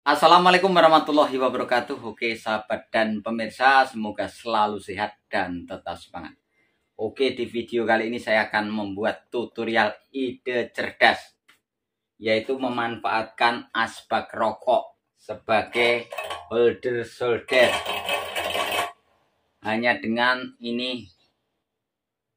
Assalamualaikum warahmatullahi wabarakatuh. Oke sahabat dan pemirsa, semoga selalu sehat dan tetap semangat. Oke, di video kali ini saya akan membuat tutorial ide cerdas, yaitu memanfaatkan asbak rokok sebagai holder solder. Hanya dengan ini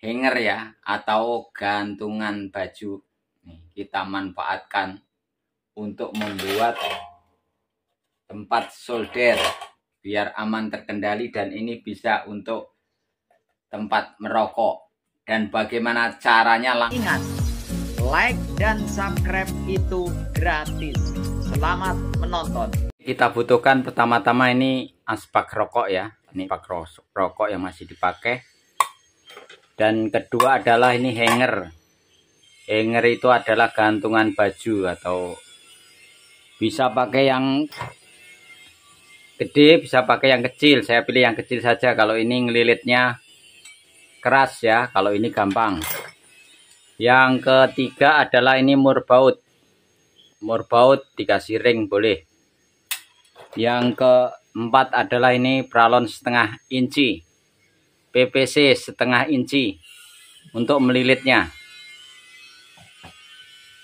hanger ya, atau gantungan baju. Kita manfaatkan untuk membuat tempat solder biar aman terkendali, dan ini bisa untuk tempat merokok. Dan bagaimana caranya? Ingat, like dan subscribe itu gratis. Selamat menonton. Kita butuhkan pertama-tama ini asbak rokok ya. Ini asbak rokok yang masih dipakai. Dan kedua adalah ini hanger. Hanger itu adalah gantungan baju, atau bisa pakai yang gede, bisa pakai yang kecil. Saya pilih yang kecil saja. Kalau ini ngelilitnya keras ya, kalau ini gampang. Yang ketiga adalah ini murbaut. Murbaut dikasih ring boleh. Yang keempat adalah ini pralon setengah inci, PVC setengah inci untuk melilitnya.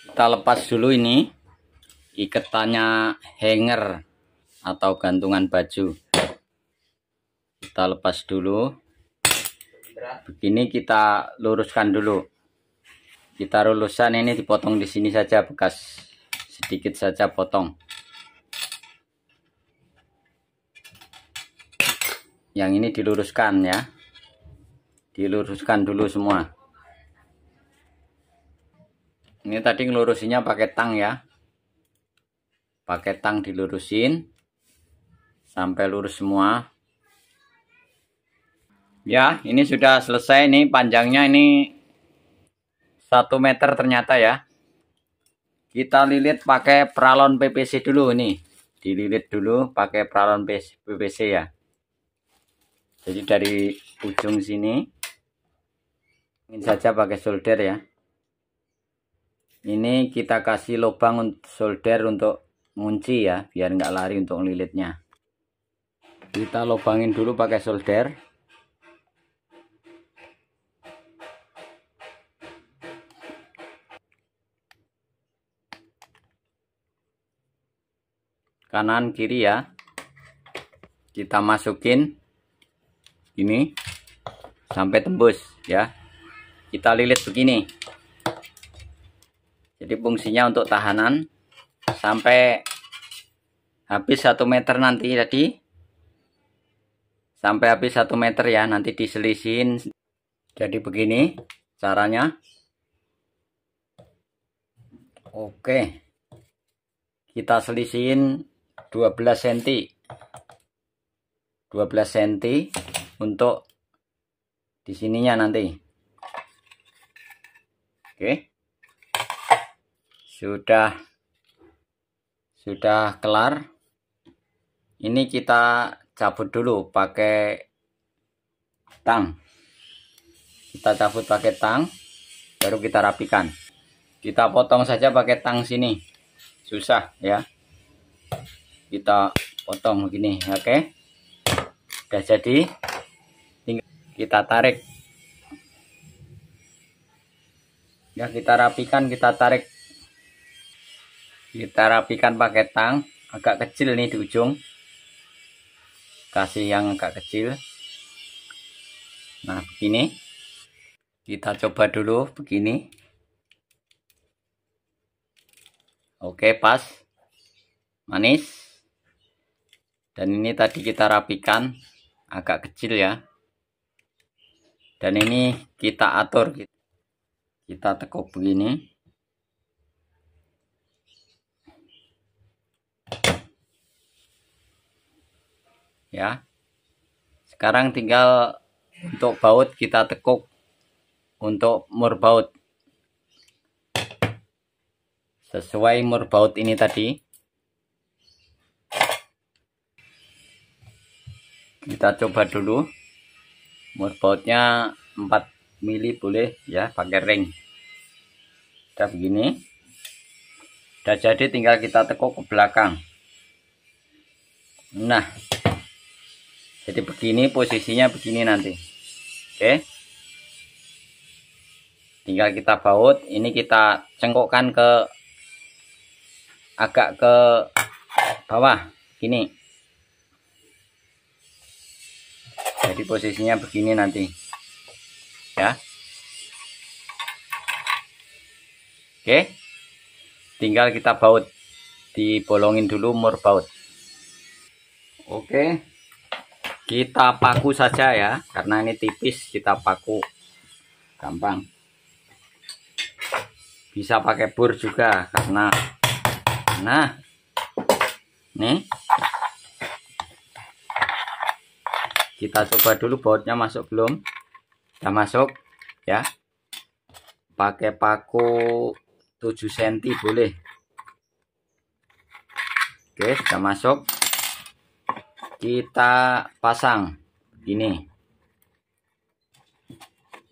Kita lepas dulu ini ikatannya hanger atau gantungan baju. Kita lepas dulu. Begini kita luruskan dulu. Kita luruskan ini, dipotong di sini saja, bekas sedikit saja potong. Yang ini diluruskan ya. Diluruskan dulu semua. Ini tadi ngelurusinya pakai tang ya. Pakai tang dilurusin sampai lurus semua. Ya, ini sudah selesai. Ini panjangnya ini 1 meter ternyata ya. Kita lilit pakai pralon PVC dulu nih. Dililit dulu pakai pralon PVC ya. Jadi dari ujung sini ini saja pakai solder ya. Ini kita kasih lubang untuk solder untuk ngunci ya, biar nggak lari untuk ngelilitnya. Kita lubangin dulu pakai solder. Kanan kiri ya. Kita masukin ini sampai tembus ya. Kita lilit begini. Jadi fungsinya untuk tahanan sampai habis 1 meter nanti tadi. Sampai habis 1 meter ya, nanti diselisihin. Jadi begini caranya. Oke. Kita selisihin 12 cm. 12 cm untuk di sininya nanti. Oke. Sudah kelar. Ini kita cabut dulu pakai tang. Kita cabut pakai tang, baru kita rapikan. Kita potong saja pakai tang sini. Susah ya. Kita potong begini, oke. Udah jadi. Tinggal kita tarik. Ya, kita rapikan, kita tarik. Kita rapikan pakai tang, agak kecil nih di ujung. Kasih yang agak kecil. Nah, begini. Kita coba dulu begini. Oke, pas. Manis. Dan ini tadi kita rapikan agak kecil ya. Dan ini kita atur. Kita tekuk begini. Ya. Sekarang tinggal untuk baut kita tekuk untuk mur baut. Sesuai mur baut ini tadi. Kita coba dulu. Mur bautnya 4 mili boleh ya, pakai ring. Udah begini. Udah jadi, tinggal kita tekuk ke belakang. Nah, jadi begini posisinya, begini nanti. Oke, tinggal kita baut. Ini kita cengkokkan ke agak ke bawah gini. Jadi posisinya begini nanti ya. Oke, tinggal kita baut, dibolongin dulu mur baut. Oke, kita paku saja ya, karena ini tipis, kita paku gampang. Bisa pakai bor juga, karena nah nih kita coba dulu bautnya masuk belum. Udah masuk ya, pakai paku 7 cm boleh. Oke, sudah masuk, kita pasang ini.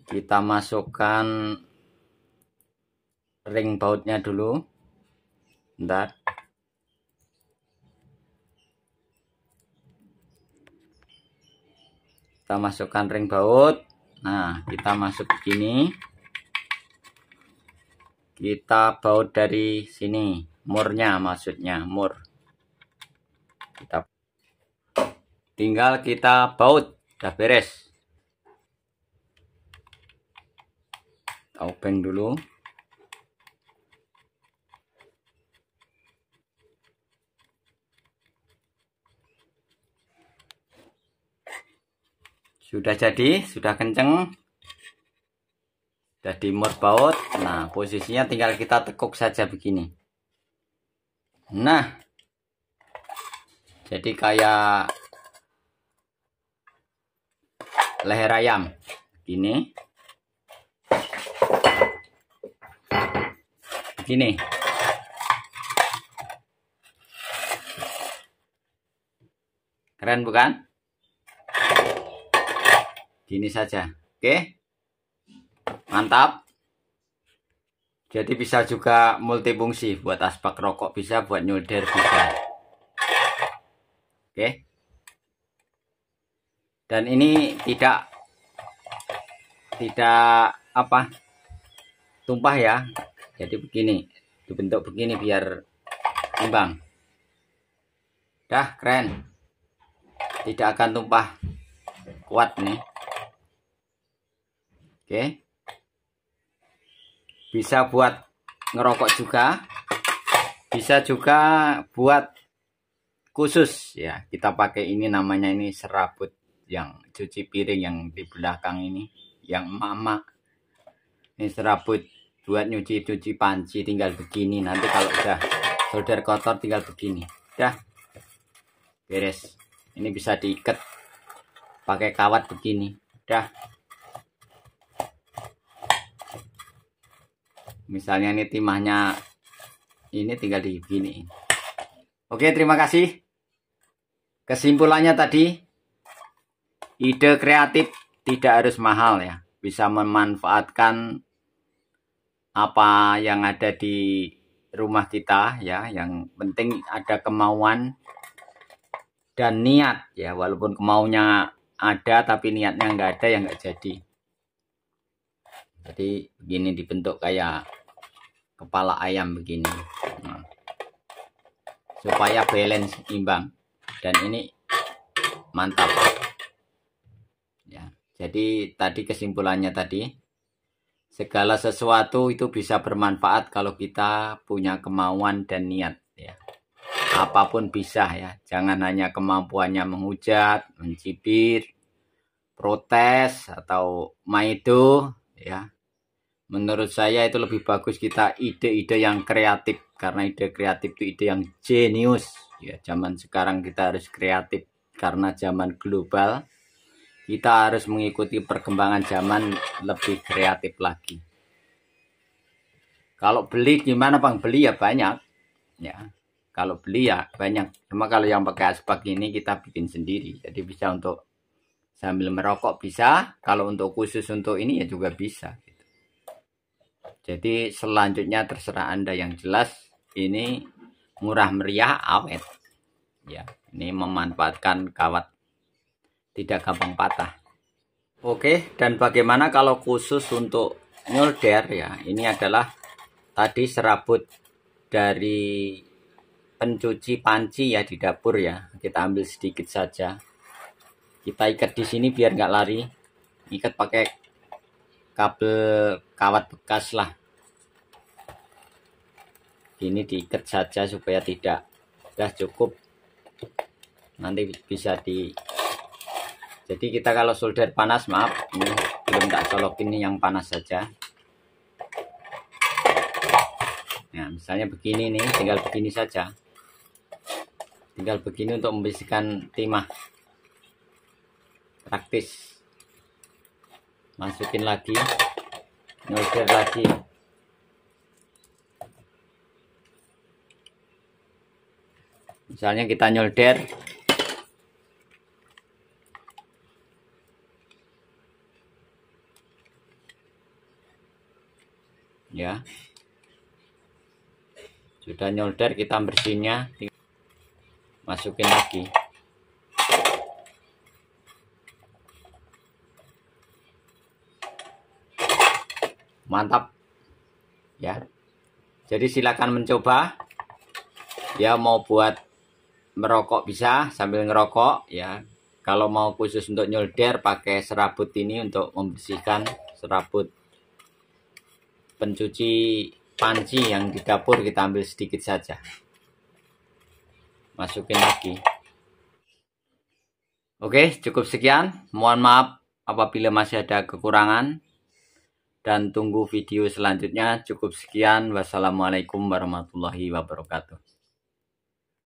Kita masukkan ring bautnya dulu. Bentar. Kita masukkan ring baut. Nah, kita masuk begini. Kita baut dari sini, murnya maksudnya, mur. Kita tinggal kita baut, udah beres. Obeng dulu. Sudah jadi, sudah kenceng, sudah dimur baut. Nah, posisinya tinggal kita tekuk saja begini. Nah, jadi kayak leher ayam gini, begini. Keren bukan? Gini saja. Oke, mantap. Jadi bisa juga multifungsi, buat asbak rokok bisa, buat nyolder bisa. Oke, dan ini tidak apa, tumpah ya. Jadi begini, dibentuk begini biar imbang. Dah keren, tidak akan tumpah, kuat nih. Oke, bisa buat ngerokok juga, bisa juga buat khusus ya. Kita pakai ini, namanya ini serabut yang cuci piring yang di belakang ini, yang mama. Ini serabut buat nyuci panci, tinggal begini. Nanti kalau udah solder kotor tinggal begini, dah beres. Ini bisa diikat pakai kawat begini, dah. Misalnya ini timahnya ini tinggal digini. Oke, terima kasih. Kesimpulannya tadi, ide kreatif tidak harus mahal ya. Bisa memanfaatkan apa yang ada di rumah kita ya. Yang penting ada kemauan dan niat ya. Walaupun kemauannya ada tapi niatnya nggak ada, ya nggak jadi. Jadi begini, dibentuk kayak kepala ayam begini. Nah, supaya balance, imbang. Dan ini mantap ya. Jadi tadi kesimpulannya tadi, segala sesuatu itu bisa bermanfaat kalau kita punya kemauan dan niat ya. Apapun bisa ya, jangan hanya kemampuannya menghujat, mencibir, protes atau maido ya. Menurut saya itu lebih bagus kita ide-ide yang kreatif, karena ide kreatif itu ide yang jenius ya. Zaman sekarang kita harus kreatif karena zaman global. Kita harus mengikuti perkembangan zaman, lebih kreatif lagi. Kalau beli gimana Bang? Beli ya banyak ya. Kalau beli ya banyak. Cuma kalau yang pakai asbak ini kita bikin sendiri. Jadi bisa untuk sambil merokok bisa. Kalau untuk khusus untuk ini ya juga bisa. Jadi selanjutnya terserah Anda, yang jelas ini murah meriah, awet Ya, ini memanfaatkan kawat tidak gampang patah. Oke, dan bagaimana kalau khusus untuk nyolder ya? Ini adalah tadi serabut dari pencuci panci ya di dapur ya. Kita ambil sedikit saja. Kita ikat di sini biar nggak lari. Ikat pakai kabel kawat bekas lah. Ini diikat saja supaya tidak. Sudah cukup. Nanti bisa jadi kita kalau solder panas, maaf, ini belum tak colokin, ini yang panas saja. Nah, misalnya begini nih, tinggal begini saja. Tinggal begini untuk membersihkan timah. Praktis. Masukin lagi, nyolder lagi. Misalnya kita nyolder. Ya. Sudah nyolder, kita bersihnya. Masukin lagi. Mantap. Ya. Jadi silakan mencoba. Ya, mau buat merokok bisa sambil ngerokok ya. Kalau mau khusus untuk nyolder pakai serabut ini untuk membersihkan serabut pencuci panci yang di dapur, kita ambil sedikit saja. Masukin lagi. Oke, cukup sekian. Mohon maaf apabila masih ada kekurangan. Dan tunggu video selanjutnya. Cukup sekian. Wassalamualaikum warahmatullahi wabarakatuh.